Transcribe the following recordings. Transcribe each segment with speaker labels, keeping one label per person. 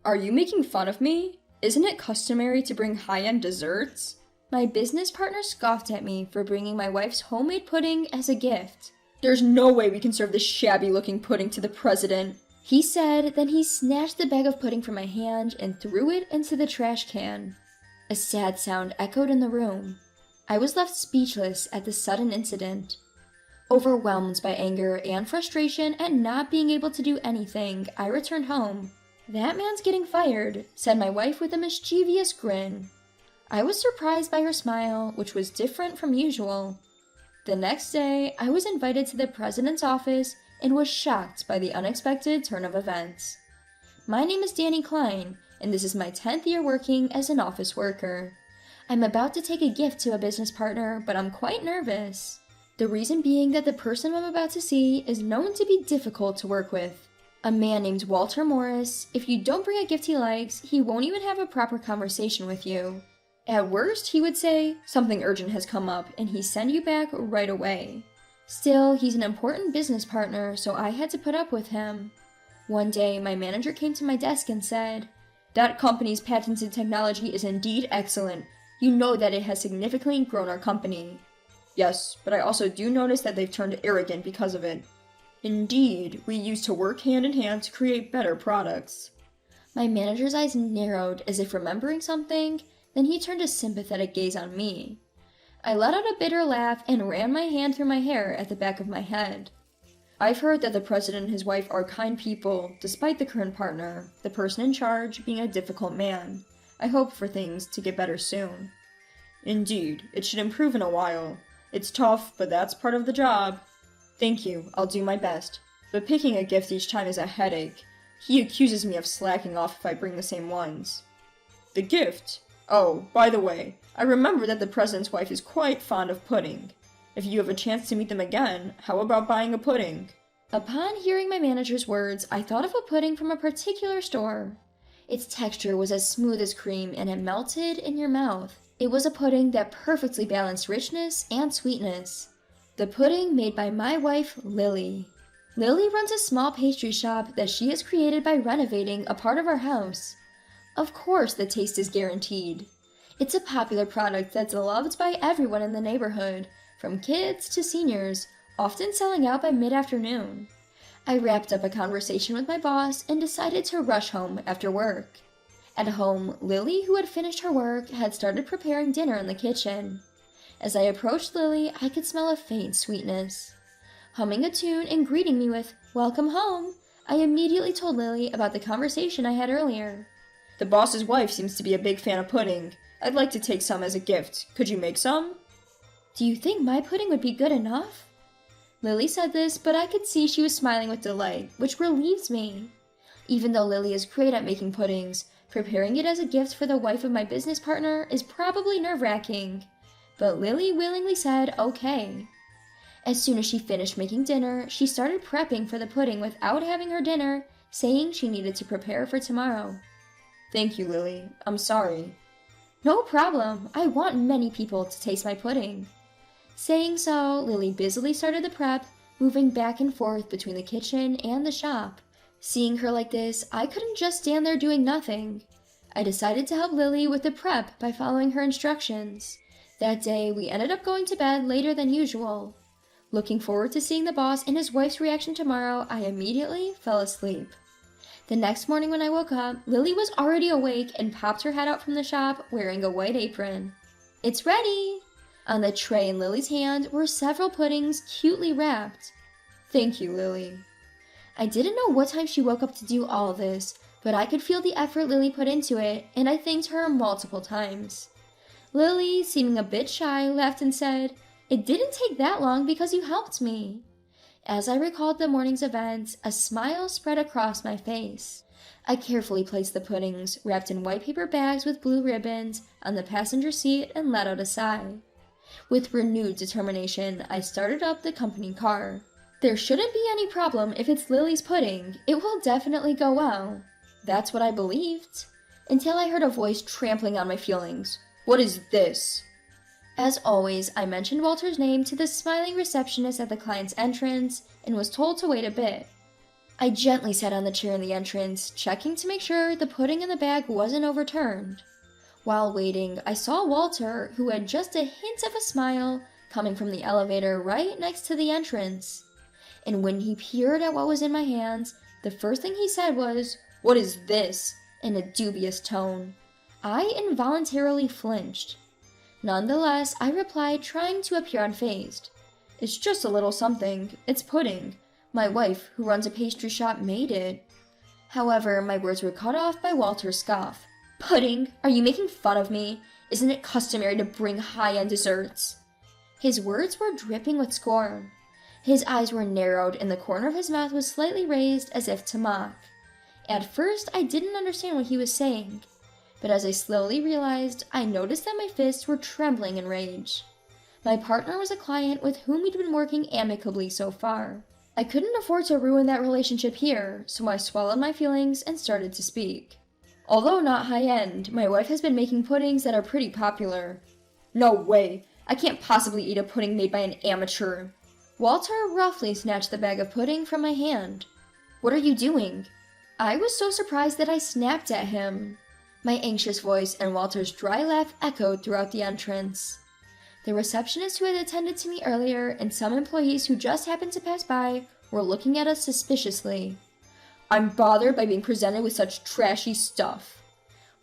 Speaker 1: Are you making fun of me? Isn't it customary to bring high-end desserts?
Speaker 2: My business partner scoffed at me for bringing my wife's homemade pudding as a gift.
Speaker 1: There's no way we can serve this shabby-looking pudding to the president,
Speaker 2: he said, then he snatched the bag of pudding from my hand and threw it into the trash can. A sad sound echoed in the room. I was left speechless at the sudden incident. Overwhelmed by anger and frustration at not being able to do anything, I returned home. "That man's getting fired," said my wife with a mischievous grin. I was surprised by her smile, which was different from usual. The next day, I was invited to the president's office and was shocked by the unexpected turn of events. My name is Danny Klein, and this is my 10th year working as an office worker. I'm about to take a gift to a business partner, but I'm quite nervous. The reason being that the person I'm about to see is known to be difficult to work with. A man named Walter Morris. If you don't bring a gift he likes, he won't even have a proper conversation with you. At worst, he would say, "Something urgent has come up," and he'd send you back right away. Still, he's an important business partner, so I had to put up with him. One day, my manager came to my desk and said, "That company's patented technology is indeed excellent. You know that it has significantly grown our company."
Speaker 1: "Yes, but I also do notice that they've turned arrogant because of it." "Indeed, we used to work hand in hand to create better products."
Speaker 2: My manager's eyes narrowed as if remembering something, then he turned a sympathetic gaze on me. I let out a bitter laugh and ran my hand through my hair at the back of my head.
Speaker 1: "I've heard that the president and his wife are kind people, despite the current partner, the person in charge, being a difficult man. I hope for things to get better soon." "Indeed, it should improve in a while. It's tough, but that's part of the job." "Thank you, I'll do my best. But picking a gift each time is a headache. He accuses me of slacking off if I bring the same ones." "The gift? Oh, by the way, I remember that the president's wife is quite fond of pudding. If you have a chance to meet them again, how about buying a pudding?"
Speaker 2: Upon hearing my manager's words, I thought of a pudding from a particular store. Its texture was as smooth as cream and it melted in your mouth. It was a pudding that perfectly balanced richness and sweetness. The pudding made by my wife, Lily. Lily runs a small pastry shop that she has created by renovating a part of our house. Of course, the taste is guaranteed. It's a popular product that's loved by everyone in the neighborhood, from kids to seniors, often selling out by mid-afternoon. I wrapped up a conversation with my boss and decided to rush home after work. At home, Lily, who had finished her work, had started preparing dinner in the kitchen. As I approached Lily, I could smell a faint sweetness. Humming a tune and greeting me with, "Welcome home," I immediately told Lily about the conversation I had earlier.
Speaker 1: "The boss's wife seems to be a big fan of pudding. I'd like to take some as a gift. Could you make some?"
Speaker 2: "Do you think my pudding would be good enough?" Lily said this, but I could see she was smiling with delight, which relieves me. Even though Lily is great at making puddings, preparing it as a gift for the wife of my business partner is probably nerve-wracking. But Lily willingly said okay. As soon as she finished making dinner, she started prepping for the pudding without having her dinner, saying she needed to prepare for tomorrow.
Speaker 1: "Thank you, Lily. I'm sorry."
Speaker 2: "No problem. I want many people to taste my pudding." Saying so, Lily busily started the prep, moving back and forth between the kitchen and the shop. Seeing her like this, I couldn't just stand there doing nothing. I decided to help Lily with the prep by following her instructions. That day, we ended up going to bed later than usual. Looking forward to seeing the boss and his wife's reaction tomorrow, I immediately fell asleep. The next morning when I woke up, Lily was already awake and popped her head out from the shop wearing a white apron. "It's ready!" On the tray in Lily's hand were several puddings cutely wrapped.
Speaker 1: "Thank you, Lily."
Speaker 2: I didn't know what time she woke up to do all of this, but I could feel the effort Lily put into it, and I thanked her multiple times. Lily, seeming a bit shy, laughed and said, "It didn't take that long because you helped me." As I recalled the morning's events, a smile spread across my face. I carefully placed the puddings, wrapped in white paper bags with blue ribbons, on the passenger seat and let out a sigh. With renewed determination, I started up the company car. There shouldn't be any problem if it's Lily's pudding. It will definitely go well. That's what I believed. Until I heard a voice trampling on my feelings.
Speaker 1: "What is this?"
Speaker 2: As always, I mentioned Walter's name to the smiling receptionist at the client's entrance and was told to wait a bit. I gently sat on the chair in the entrance, checking to make sure the pudding in the bag wasn't overturned. While waiting, I saw Walter, who had just a hint of a smile, coming from the elevator right next to the entrance. And when he peered at what was in my hands, the first thing he said was, "What is this?" in a dubious tone. I involuntarily flinched. Nonetheless, I replied, trying to appear unfazed. "It's just a little something. It's pudding. My wife, who runs a pastry shop, made it." However, my words were cut off by Walter's scoff. "Pudding? Are you making fun of me? Isn't it customary to bring high-end desserts?" His words were dripping with scorn. His eyes were narrowed and the corner of his mouth was slightly raised as if to mock. At first, I didn't understand what he was saying, but as I slowly realized, I noticed that my fists were trembling in rage. My partner was a client with whom we'd been working amicably so far. I couldn't afford to ruin that relationship here, so I swallowed my feelings and started to speak. "Although not high-end, my wife has been making puddings that are pretty popular." "No way! I can't possibly eat a pudding made by an amateur." Walter roughly snatched the bag of pudding from my hand. "What are you doing?" I was so surprised that I snapped at him. My anxious voice and Walter's dry laugh echoed throughout the entrance. The receptionist who had attended to me earlier and some employees who just happened to pass by were looking at us suspiciously. "I'm bothered by being presented with such trashy stuff."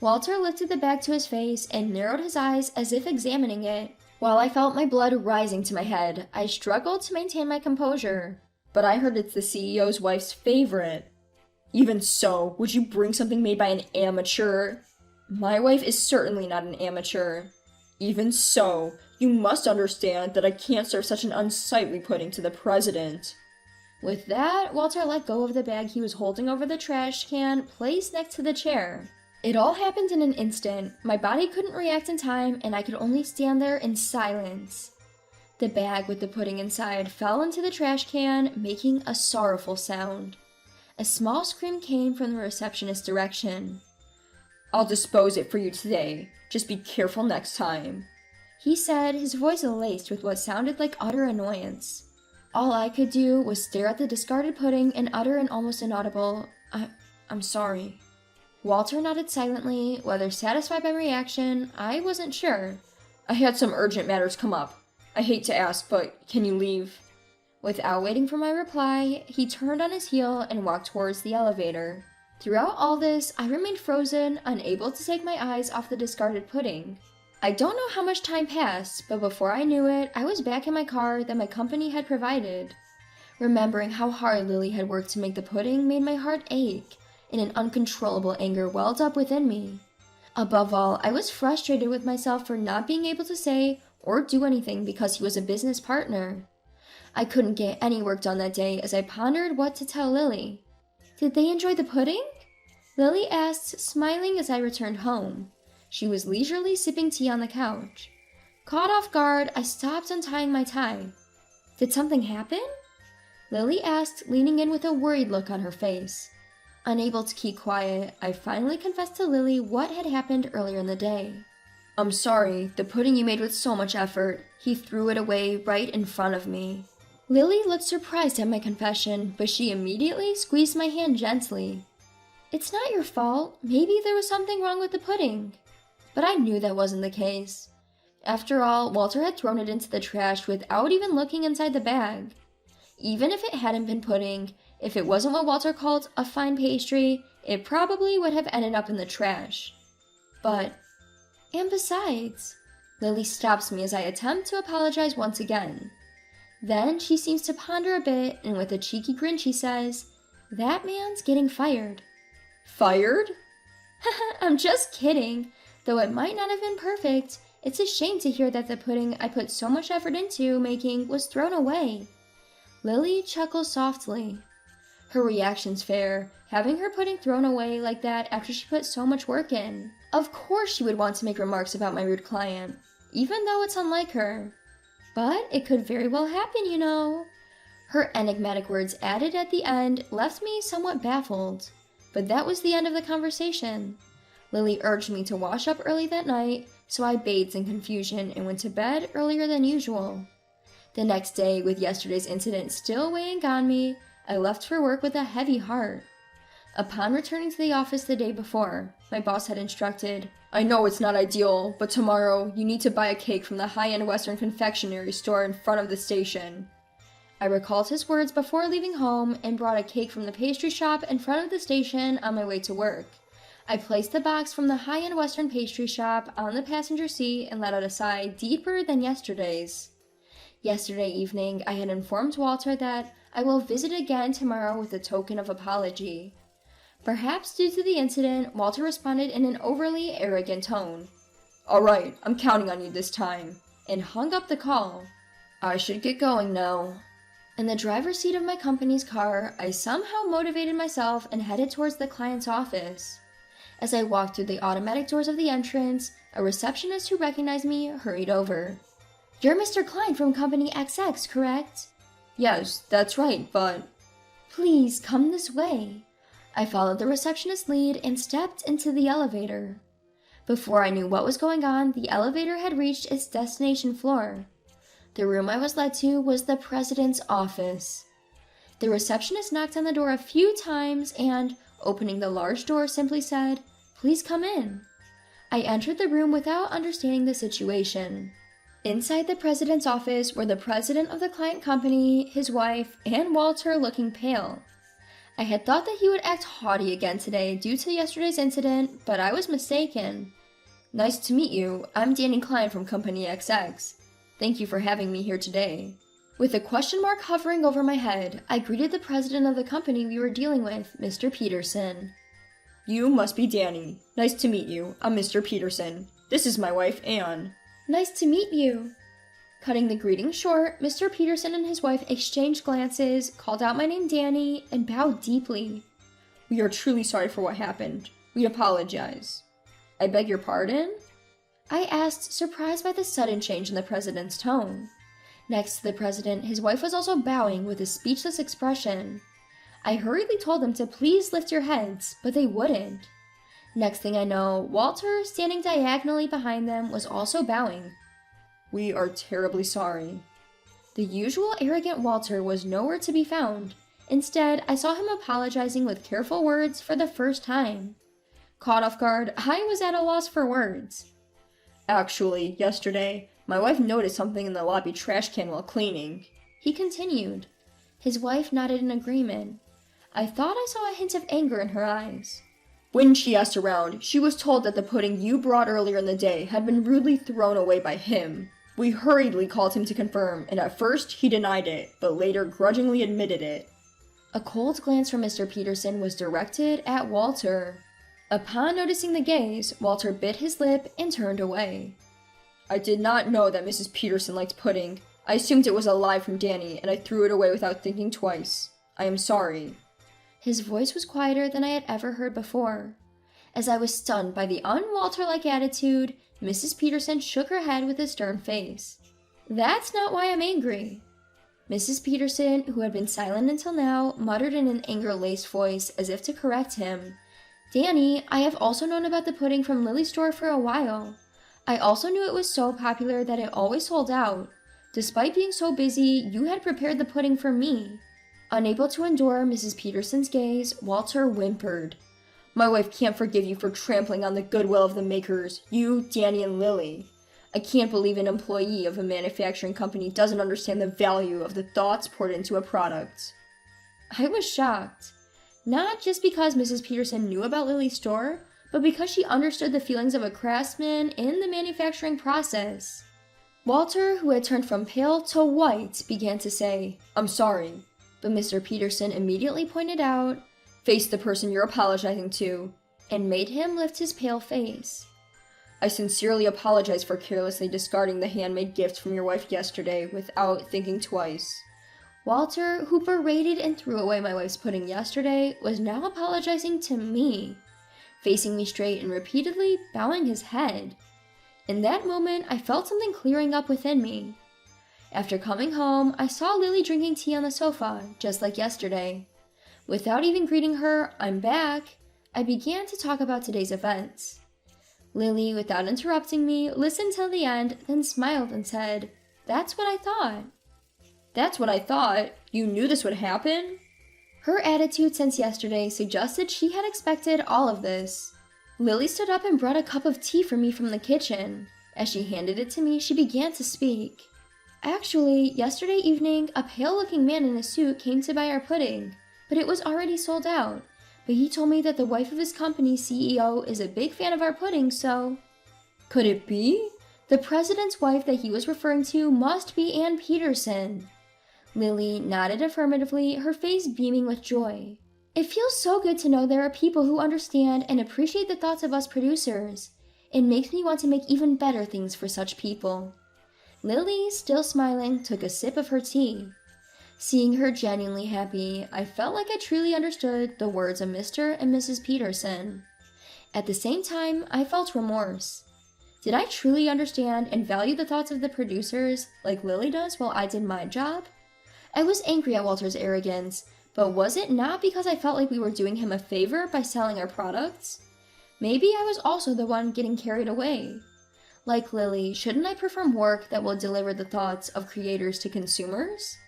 Speaker 2: Walter lifted the bag to his face and narrowed his eyes as if examining it. While I felt my blood rising to my head, I struggled to maintain my composure. "But I heard it's the CEO's wife's favorite." "Even so, would you bring something made by an amateur?" "My wife is certainly not an amateur." "Even so, you must understand that I can't serve such an unsightly pudding to the president." With that, Walter let go of the bag he was holding over the trash can placed next to the chair. It all happened in an instant. My body couldn't react in time, and I could only stand there in silence. The bag with the pudding inside fell into the trash can, making a sorrowful sound. A small scream came from the receptionist's direction. "I'll dispose it for you today. Just be careful next time," he said, his voice laced with what sounded like utter annoyance. All I could do was stare at the discarded pudding and utter an almost inaudible, I'm sorry." Walter nodded silently, whether satisfied by my reaction, I wasn't sure. "I had some urgent matters come up. I hate to ask, but can you leave?" Without waiting for my reply, he turned on his heel and walked towards the elevator. Throughout all this, I remained frozen, unable to take my eyes off the discarded pudding. I don't know how much time passed, but before I knew it, I was back in my car that my company had provided. Remembering how hard Lily had worked to make the pudding made my heart ache, and an uncontrollable anger welled up within me. Above all, I was frustrated with myself for not being able to say or do anything because he was a business partner. I couldn't get any work done that day as I pondered what to tell Lily. "Did they enjoy the pudding?" Lily asked, smiling as I returned home. She was leisurely sipping tea on the couch. Caught off guard, I stopped untying my tie. "Did something happen?" Lily asked, leaning in with a worried look on her face. Unable to keep quiet, I finally confessed to Lily what had happened earlier in the day. "I'm sorry, the pudding you made with so much effort. He threw it away right in front of me." Lily looked surprised at my confession, but she immediately squeezed my hand gently. "It's not your fault. Maybe there was something wrong with the pudding." But I knew that wasn't the case. After all, Walter had thrown it into the trash without even looking inside the bag. Even if it hadn't been pudding, if it wasn't what Walter called a fine pastry, it probably would have ended up in the trash. And besides, Lily stops me as I attempt to apologize once again. Then she seems to ponder a bit, and with a cheeky grin she says, "That man's getting fired."
Speaker 1: "Fired?"
Speaker 2: I'm just kidding. Though it might not have been perfect, it's a shame to hear that the pudding I put so much effort into making was thrown away. Lily chuckles softly. Her reaction's fair, having her pudding thrown away like that after she put so much work in. Of course she would want to make remarks about my rude client, even though it's unlike her. But it could very well happen, you know. Her enigmatic words added at the end left me somewhat baffled. But that was the end of the conversation. Lily urged me to wash up early that night, so I bathed in confusion and went to bed earlier than usual. The next day, with yesterday's incident still weighing on me, I left for work with a heavy heart. Upon returning to the office the day before, my boss had instructed,
Speaker 1: I know it's not ideal, but tomorrow you need to buy a cake from the high-end Western confectionery store in front of the station.
Speaker 2: I recalled his words before leaving home and brought a cake from the pastry shop in front of the station on my way to work. I placed the box from the high-end Western pastry shop on the passenger seat and let out a sigh deeper than yesterday's. Yesterday evening, I had informed Walter that I will visit again tomorrow with a token of apology. Perhaps due to the incident, Walter responded in an overly arrogant tone.
Speaker 1: All right, I'm counting on you this time.
Speaker 2: And hung up the call.
Speaker 1: I should get going now.
Speaker 2: In the driver's seat of my company's car, I somehow motivated myself and headed towards the client's office. As I walked through the automatic doors of the entrance, a receptionist who recognized me hurried over. You're Mr. Klein from Company XX, correct?
Speaker 1: Yes, that's right, but...
Speaker 2: Please, come this way. I followed the receptionist's lead and stepped into the elevator. Before I knew what was going on, the elevator had reached its destination floor. The room I was led to was the president's office. The receptionist knocked on the door a few times and, opening the large door, simply said, Please come in. I entered the room without understanding the situation. Inside the president's office were the president of the client company, his wife, and Walter looking pale. I had thought that he would act haughty again today due to yesterday's incident, but I was mistaken.
Speaker 1: Nice to meet you. I'm Danny Klein from Company XX. Thank you for having me here today.
Speaker 2: With a question mark hovering over my head, I greeted the president of the company we were dealing with, Mr. Peterson.
Speaker 1: You must be Danny. Nice to meet you. I'm Mr. Peterson. This is my wife, Anne.
Speaker 2: Nice to meet you. Cutting the greeting short, Mr. Peterson and his wife exchanged glances, called out my name Danny, and bowed deeply.
Speaker 1: We are truly sorry for what happened. We apologize. I beg your pardon?
Speaker 2: I asked, surprised by the sudden change in the president's tone. Next to the president, his wife was also bowing with a speechless expression. I hurriedly told them to please lift your heads, but they wouldn't. Next thing I know, Walter, standing diagonally behind them, was also bowing.
Speaker 1: We are terribly sorry.
Speaker 2: The usual arrogant Walter was nowhere to be found. Instead, I saw him apologizing with careful words for the first time. Caught off guard, I was at a loss for words.
Speaker 1: Actually, yesterday, my wife noticed something in the lobby trash can while cleaning.
Speaker 2: He continued. His wife nodded in agreement. I thought I saw a hint of anger in her eyes.
Speaker 1: When she asked around, she was told that the pudding you brought earlier in the day had been rudely thrown away by him. We hurriedly called him to confirm, and at first he denied it, but later grudgingly admitted it.
Speaker 2: A cold glance from Mr. Peterson was directed at Walter. Upon noticing the gaze, Walter bit his lip and turned away.
Speaker 1: I did not know that Mrs. Peterson liked pudding. I assumed it was a lie from Danny, and I threw it away without thinking twice. I am sorry.
Speaker 2: His voice was quieter than I had ever heard before. As I was stunned by the un-Walter-like attitude, Mrs. Peterson shook her head with a stern face. That's not why I'm angry. Mrs. Peterson, who had been silent until now, muttered in an anger-laced voice as if to correct him. Danny, I have also known about the pudding from Lily's store for a while. I also knew it was so popular that it always sold out. Despite being so busy, you had prepared the pudding for me. Unable to endure Mrs. Peterson's gaze, Walter whimpered.
Speaker 1: My wife can't forgive you for trampling on the goodwill of the makers, you, Danny, and Lily. I can't believe an employee of a manufacturing company doesn't understand the value of the thoughts poured into a product.
Speaker 2: I was shocked. Not just because Mrs. Peterson knew about Lily's store, but because she understood the feelings of a craftsman in the manufacturing process. Walter, who had turned from pale to white, began to say,
Speaker 1: I'm sorry.
Speaker 2: But Mr. Peterson immediately pointed out,
Speaker 1: face the person you're apologizing to,
Speaker 2: and made him lift his pale face.
Speaker 1: I sincerely apologize for carelessly discarding the handmade gift from your wife yesterday without thinking twice.
Speaker 2: Walter, who berated and threw away my wife's pudding yesterday, was now apologizing to me, facing me straight and repeatedly bowing his head. In that moment, I felt something clearing up within me. After coming home, I saw Lily drinking tea on the sofa, just like yesterday. Without even greeting her, I'm back, I began to talk about today's events. Lily, without interrupting me, listened till the end, then smiled and said, That's what I thought.
Speaker 1: That's what I thought? You knew this would happen?
Speaker 2: Her attitude since yesterday suggested she had expected all of this. Lily stood up and brought a cup of tea for me from the kitchen. As she handed it to me, she began to speak. Actually, yesterday evening, a pale-looking man in a suit came to buy our pudding, but it was already sold out. But he told me that the wife of his company's CEO is a big fan of our pudding, so... Could it be? The president's wife that he was referring to must be Ann Peterson. Lily nodded affirmatively, her face beaming with joy. It feels so good to know there are people who understand and appreciate the thoughts of us producers. It makes me want to make even better things for such people. Lily, still smiling, took a sip of her tea. Seeing her genuinely happy, I felt like I truly understood the words of Mr. and Mrs. Peterson. At the same time, I felt remorse. Did I truly understand and value the thoughts of the producers like Lily does while I did my job? I was angry at Walter's arrogance, but was it not because I felt like we were doing him a favor by selling our products? Maybe I was also the one getting carried away. Like Lily, shouldn't I perform work that will deliver the thoughts of creators to consumers?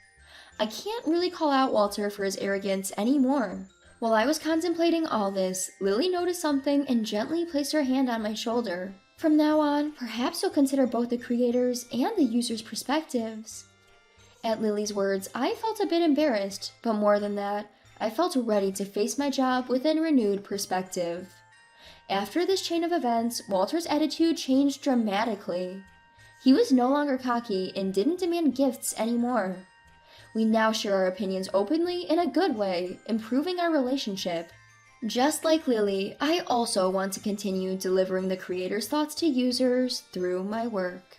Speaker 2: I can't really call out Walter for his arrogance anymore. While I was contemplating all this, Lily noticed something and gently placed her hand on my shoulder. From now on, perhaps you'll consider both the creators and the users' perspectives. At Lily's words, I felt a bit embarrassed, but more than that, I felt ready to face my job with a renewed perspective. After this chain of events, Walter's attitude changed dramatically. He was no longer cocky and didn't demand gifts anymore. We now share our opinions openly in a good way, improving our relationship. Just like Lily, I also want to continue delivering the creators' thoughts to users through my work.